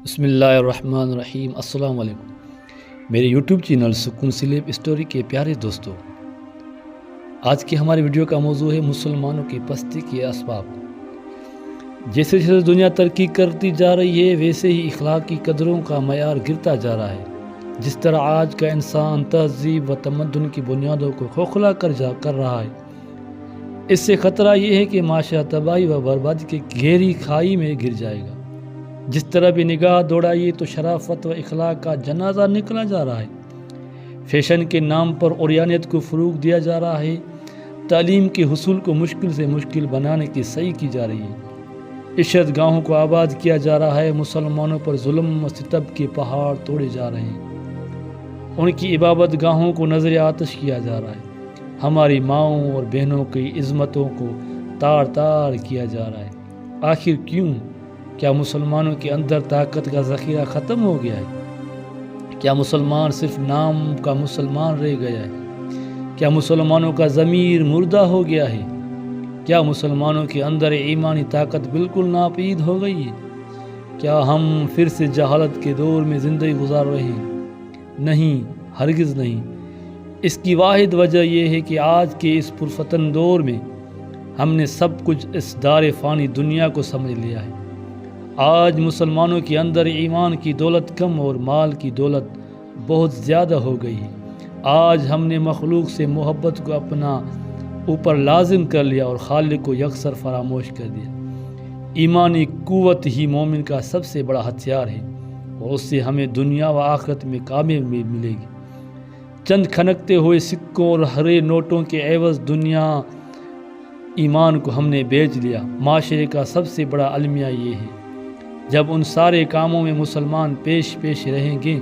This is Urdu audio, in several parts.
بسم اللہ الرحمن الرحیم۔ السلام علیکم میرے یوٹیوب چینل سکون سلیپ اسٹوری کے پیارے دوستو، آج کی ہماری ویڈیو کا موضوع ہے مسلمانوں کی پستی کے اسباب۔ جیسے جیسے دنیا ترقی کرتی جا رہی ہے ویسے ہی اخلاقی قدروں کا معیار گرتا جا رہا ہے۔ جس طرح آج کا انسان تہذیب و تمدن کی بنیادوں کو کھوکھلا کر رہا ہے، اس سے خطرہ یہ ہے کہ معاشرہ تباہی و بربادی کی گہری کھائی میں گر جائے گا۔ جس طرح بھی نگاہ دوڑائیے تو شرافت و اخلاق کا جنازہ نکلا جا رہا ہے۔ فیشن کے نام پر عریانیت کو فروغ دیا جا رہا ہے۔ تعلیم کے حصول کو مشکل سے مشکل بنانے کی سعی کی جا رہی ہے۔ عشرت گاہوں کو آباد کیا جا رہا ہے۔ مسلمانوں پر ظلم و ستم کے پہاڑ توڑے جا رہے ہیں۔ ان کی عبادت گاہوں کو نظر آتش کیا جا رہا ہے۔ ہماری ماؤں اور بہنوں کی عظمتوں کو تار تار کیا جا رہا ہے۔ آخر کیوں؟ کیا مسلمانوں کے اندر طاقت کا ذخیرہ ختم ہو گیا ہے؟ کیا مسلمان صرف نام کا مسلمان رہ گیا ہے؟ کیا مسلمانوں کا ضمیر مردہ ہو گیا ہے؟ کیا مسلمانوں کے اندر ایمانی طاقت بالکل ناپید ہو گئی ہے؟ کیا ہم پھر سے جہالت کے دور میں زندگی گزار رہے ہیں؟ نہیں، ہرگز نہیں۔ اس کی واحد وجہ یہ ہے کہ آج کے اس پرفتن دور میں ہم نے سب کچھ اس دار فانی دنیا کو سمجھ لیا ہے۔ آج مسلمانوں کے اندر ایمان کی دولت کم اور مال کی دولت بہت زیادہ ہو گئی ہے۔ آج ہم نے مخلوق سے محبت کو اپنا اوپر لازم کر لیا اور خالق کو یکسر فراموش کر دیا۔ ایمانی قوت ہی مومن کا سب سے بڑا ہتھیار ہے اور اس سے ہمیں دنیا و آخرت میں کامیابی ملے گی۔ چند کھنکتے ہوئے سکوں اور ہرے نوٹوں کے عوض دنیا ایمان کو ہم نے بیچ لیا۔ معاشرے کا سب سے بڑا المیہ یہ ہے، جب ان سارے کاموں میں مسلمان پیش رہیں گے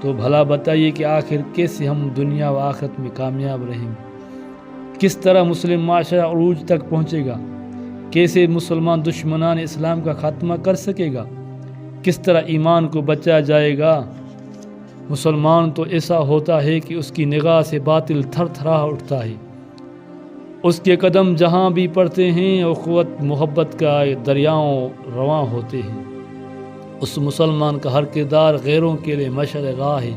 تو بھلا بتائیے کہ آخر کیسے ہم دنیا و آخرت میں کامیاب رہیں گے؟ کس طرح مسلم معاشرہ عروج تک پہنچے گا؟ کیسے مسلمان دشمنان اسلام کا خاتمہ کر سکے گا؟ کس طرح ایمان کو بچا جائے گا؟ مسلمان تو ایسا ہوتا ہے کہ اس کی نگاہ سے باطل تھر تھرا اٹھتا ہے۔ اس کے قدم جہاں بھی پڑتے ہیں اخوت محبت کا دریاؤں رواں ہوتے ہیں۔ اس مسلمان کا ہر کردار غیروں کے لیے مشعل راہ ہے،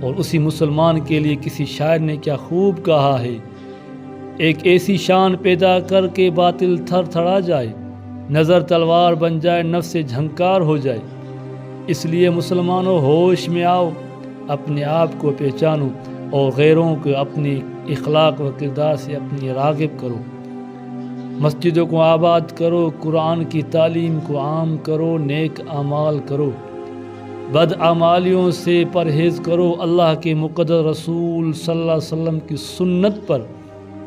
اور اسی مسلمان کے لیے کسی شاعر نے کیا خوب کہا ہے، ایک ایسی شان پیدا کر کے باطل تھر تھڑا جائے، نظر تلوار بن جائے، نفس سے جھنکار ہو جائے۔ اس لیے مسلمانوں ہوش میں آؤ، اپنے آپ کو پہچانو اور غیروں کو اپنی اخلاق و کردار سے اپنی راغب کرو۔ مسجدوں کو آباد کرو، قرآن کی تعلیم کو عام کرو، نیک اعمال کرو، بد اعمالیوں سے پرہیز کرو، اللہ کے مقدس رسول صلی اللہ علیہ وسلم کی سنت پر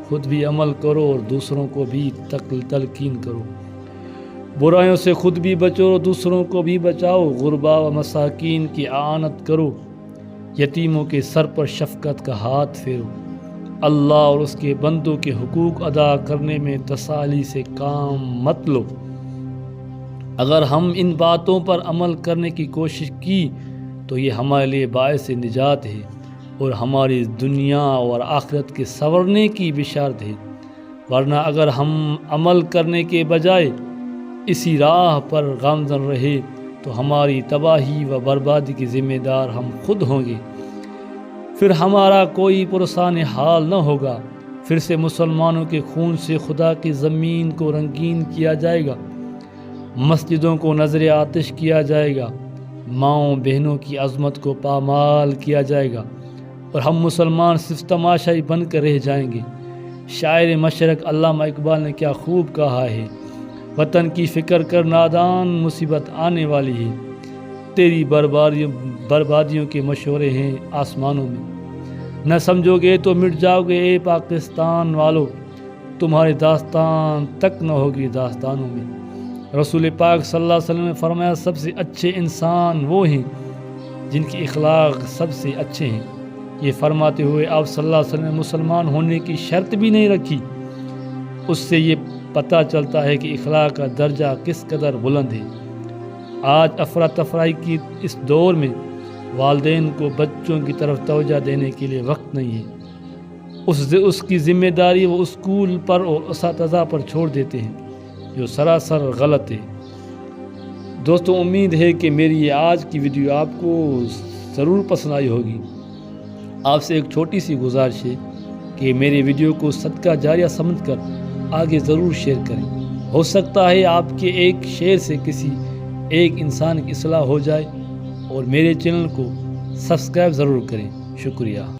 خود بھی عمل کرو اور دوسروں کو بھی تلقین کرو۔ برائیوں سے خود بھی بچو اور دوسروں کو بھی بچاؤ۔ غربا و مساکین کی اعانت کرو، یتیموں کے سر پر شفقت کا ہاتھ پھیرو۔ اللہ اور اس کے بندوں کے حقوق ادا کرنے میں تساہلی سے کام مت لو۔ اگر ہم ان باتوں پر عمل کرنے کی کوشش کی تو یہ ہمارے لیے باعث نجات ہے اور ہماری دنیا اور آخرت کے سنورنے کی بشارت ہے۔ ورنہ اگر ہم عمل کرنے کے بجائے اسی راہ پر گامزن رہے تو ہماری تباہی و بربادی کے ذمہ دار ہم خود ہوں گے۔ پھر ہمارا کوئی پرسان حال نہ ہوگا۔ پھر سے مسلمانوں کے خون سے خدا کی زمین کو رنگین کیا جائے گا، مسجدوں کو نظر آتش کیا جائے گا، ماؤں بہنوں کی عظمت کو پامال کیا جائے گا، اور ہم مسلمان صرف تماشائی بن کر رہ جائیں گے۔ شاعر مشرق علامہ اقبال نے کیا خوب کہا ہے، وطن کی فکر کر نادان، مصیبت آنے والی ہے، تیری بربادیوں کے مشورے ہیں آسمانوں میں، نہ سمجھو گے تو مٹ جاؤ گے اے پاکستان والو، تمہاری داستان تک نہ ہوگی داستانوں میں۔ رسول پاک صلی اللہ علیہ وسلم نے فرمایا، سب سے اچھے انسان وہ ہیں جن کے اخلاق سب سے اچھے ہیں۔ یہ فرماتے ہوئے آپ صلی اللہ علیہ وسلم نے مسلمان ہونے کی شرط بھی نہیں رکھی۔ اس سے یہ پتہ چلتا ہے کہ اخلاق کا درجہ کس قدر بلند ہے۔ آج افراتفری کی اس دور میں والدین کو بچوں کی طرف توجہ دینے کے لیے وقت نہیں ہے۔ اس کی ذمہ داری وہ اسکول پر اور اساتذہ پر چھوڑ دیتے ہیں، جو سراسر غلط ہے۔ دوستوں امید ہے کہ میری یہ آج کی ویڈیو آپ کو ضرور پسند آئی ہوگی۔ آپ سے ایک چھوٹی سی گزارش ہے کہ میری ویڈیو کو صدقہ جاریہ سمجھ کر آگے ضرور شیئر کریں۔ ہو سکتا ہے آپ کے ایک شیئر سے کسی ایک انسان کی اصلاح ہو جائے، اور میرے چینل کو سبسکرائب ضرور کریں۔ شکریہ۔